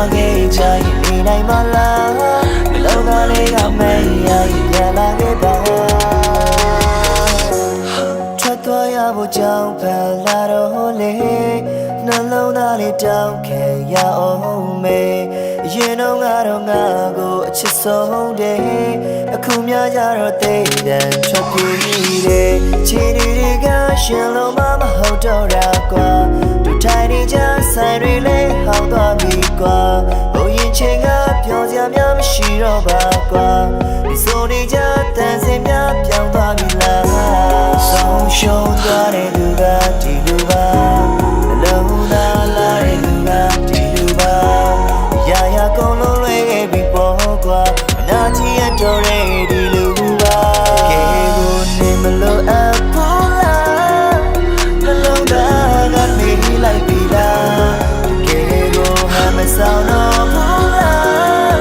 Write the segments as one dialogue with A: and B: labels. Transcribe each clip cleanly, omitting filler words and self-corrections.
A: သွားခဲ့ကြရင်နေနိုင်မလားနှလုံးသားလေးကမဲရရင်ပြန်လာခဲ့ပါထွက်သွားရဖို့ကြောင့်ဖန်လာတော့လေနှလုံးသားလေးတောင်းခံရအောင်မေရင်တော့ငါကိုအချစ်ဆုံးတယ်အခုများကြတော့တိတ်တန်ထွက်ပြေးတယ်ခြေတွေကရှင်လုံးမဟုတ်တော့တာကွာတို့ထိုင်နေကြဆိုင်တွေလေးဟောင်းသွားပြီကွာဘုံရင်ချိန်ကပြောစရာများမရှိတော့ပါကွာဒီဆိုနေကြတန်စင်များပြောင်းသွားပြီလားဆုံးရှုံးသွားတဲ့လူကဒီလူပါနှလုံးသားလာတဲ့လူကဒီလူပါရာရာကုန်လုံးလွဲခဲ့ပြီပေါ့ကွာအနာကြီးရတော့တဲ့ဒီလူပါကဲကိုနေမလို့အပူလားနှလုံးသားကနေလိုက်ပြီလားကဲကိုဟမ်းမဆောင်တော့ဘူးလား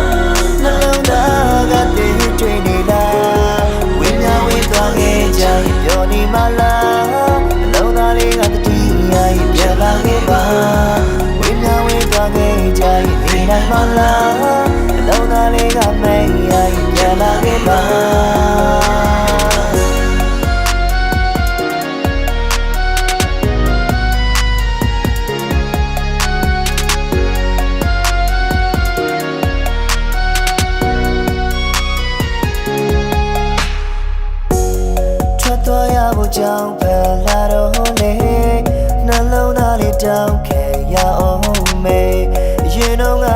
A: နှလုံးသားကတည်တွေ့နေလားဝင်းများဝင်းသွားခဲ့ကြရင်ပြောနေမလားနှလုံးသားလေးကတတိယရင်ပြန်လာခဲ့ပါဝင်းများဝင်းသွားခဲ့ကြရင်နေနိုင်မလားနှလုံးသားလေးကမဲရရင်ပြန်လာခဲ့ပါသွားရဖို့ကြောင့်ဖန်လာတော့လေနှလုံးသားလေးတောင်းခံရအောင်မေရင်တော့ငါ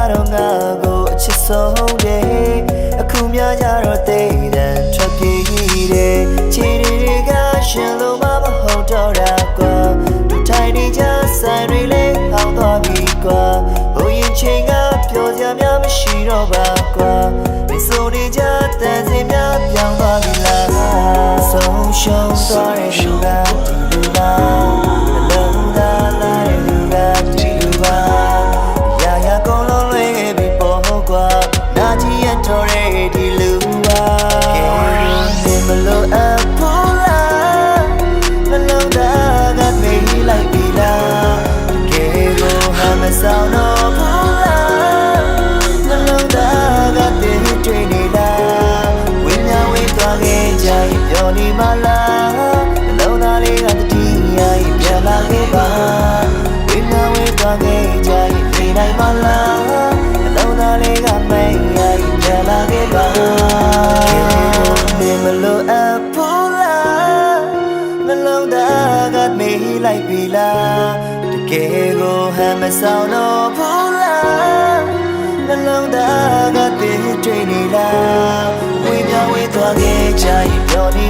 A: ကိုအချစ်ဆုံးတယ်အခုများကြတော့တိတ်တန်ထွက်ပြေးတယ်ခြေတွေကရှင်လို့မဟုတ်တော့တာကွာတို့ထိုင်နေကြဆိုင်တွေလေးဟောင်းသွားပြီကွာဘုံရင်ချိန်ကပြောစရာများမရှိတော့ပါကွာဒီဆိုနေကြတန်စင်များပြောင်းသွားပြီလားဆုံးရှုံးသွားတဲ့လူကဒီလူပါနှလုံးသားလာတဲ့လူကဒီလူပါရာရာကုန်လုံးလွဲခဲ့ပြီပေါ့ကွာနာကြီးရတော့တဲ့ဒီလူပါကဲနေမလို့အပူလားနှလုံးသားကမေးလိုက်ပြီလားကဲကိုဟမ်းမဆောင်တော့ဘူးလားနှလုံးသားကတည်တွေ့နေလားဝင်းများဝင်းသွားခဲ့ကြရင်ပြောနေမလားနှလုံးသားလေးကတတိယရင်ပြန်လာခဲ့ပါဝင်းများဝင်းသွားခဲ့ကြရင်နေနိုင်မလားနှလုံးသားလေးကမဲရရင်ပြန်လာခဲ့ပါနေမလို့အပူလားနှလုံးသားကမေးလိုက်ပြီလားတကယ်ကိုဟမ်းမဆောင်တော့ဘူးလားနှလုံးသားကတည်တွေ့နေလားဝင်းများဝင်းသွားခဲ့ကြရင်ပြောနေ